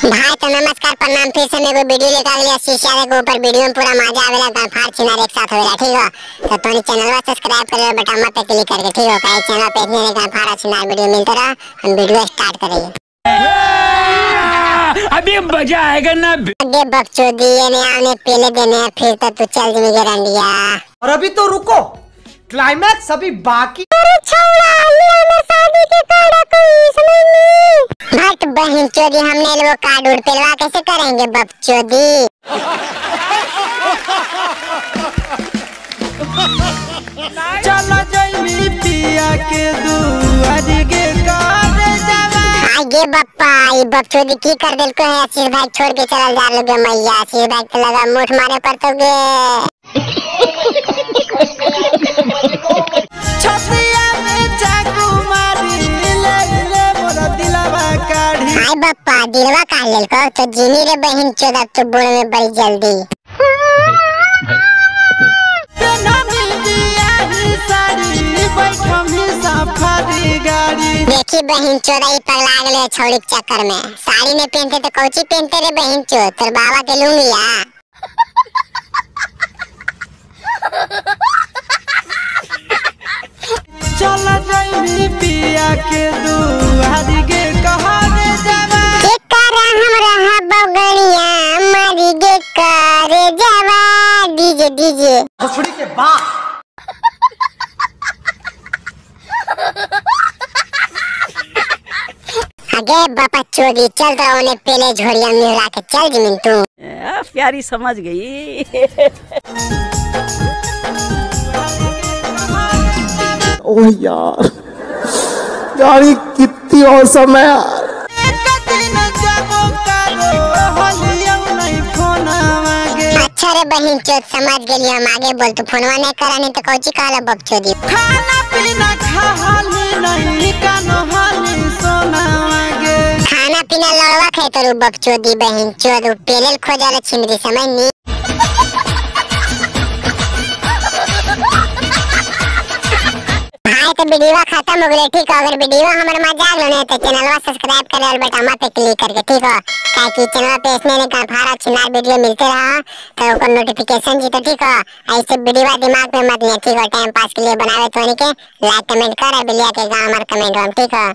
भाई तो नमस्कार प्रणाम। फिर से मैं वीडियो लेकर आ गया शीशा के ऊपर। वीडियो में पूरा मजा आवेला, गनफाड़ चिनार एक साथ होवेला। ठीक हो तो तोनी चैनल को सब्सक्राइब कर ले, बटन पे क्लिक करके। ठीक हो काहे चैनल पे इतने गनफाड़ चिनार वीडियो मिलते रहा। हम वीडियो स्टार्ट करेंगे। अभी मजा आएगा ना। अरे बकचोदी ये ने आने पहले देने फिर तो तू चल जिमी गरंडिया। और अभी तो रुको, क्लाइमैक्स अभी बाकी। भट बहन चोदी, हमने वो कार्ड उड़ पेलवा कैसे करेंगे बकचोदी। चला जाइमी पिया के दुआरी के कार जावा। आगे बप्पा ये बकचोदी की कर दिल को है। आशीष भाई छोड़ के चला जा लोगे मैया। आशीष भाई को लगा मुठ मारे पर तो गे। छतिया में चाकू मारी ले मोरा दिलवा काढ़ी। हाय बप्पा दिलवा काढ़ लेल को तो जिनी रे बहन चोदा तो बुढ़ में बड़ी जल्दी। देखी बहन चोदा ये पगला गले छोड़ी के चक्कर में। साड़ी ने पहनते तो कौची पहनते रे बहन चो, तेरे बाबा के लूंगिया। चला जाइमी पिया के दुआरी के कहरे जावा। के कर हमरा बगड़िया मारी गे करे जावा। डीजे डीजे भोसड़ी के बाप। आगे बापा चोदी चल रहा उन्हें पहले झोड़िया मिला के चल जमीन तू। प्यारी समझ गई। ओह यार, गाड़ी कितनी औसम है यार। अच्छा रे बहन चोद समझ गई हम। आगे बोल तू फोनवा नहीं करा नहीं तो कौची कहला बकचोदी। खाना पीना खाली नहीं कानहाली सोनावागे। खाना पीना लड़वा खाए तो रू बकचोदी बहन चोद पेलेल खोजाले छिमरी समझ नी। भाई तो वीडियो खत्म हो गई। ठीक है अगर वीडियो हमारे मजा आ गया तो चैनल को सब्सक्राइब कर और बटन पे क्लिक करके। ठीक है काहे कि चैनल पे इसने गनफाड़ चिनार वीडियो मिलते रहा तो उसका नोटिफिकेशन जी। तो ठीक है ऐसे वीडियो दिमाग में मत लिया। ठीक है टाइम पास के लिए बनावे तो नहीं के लाइक कमेंट कर बिलिया के गांव हमारे कमेंट हम। ठीक है।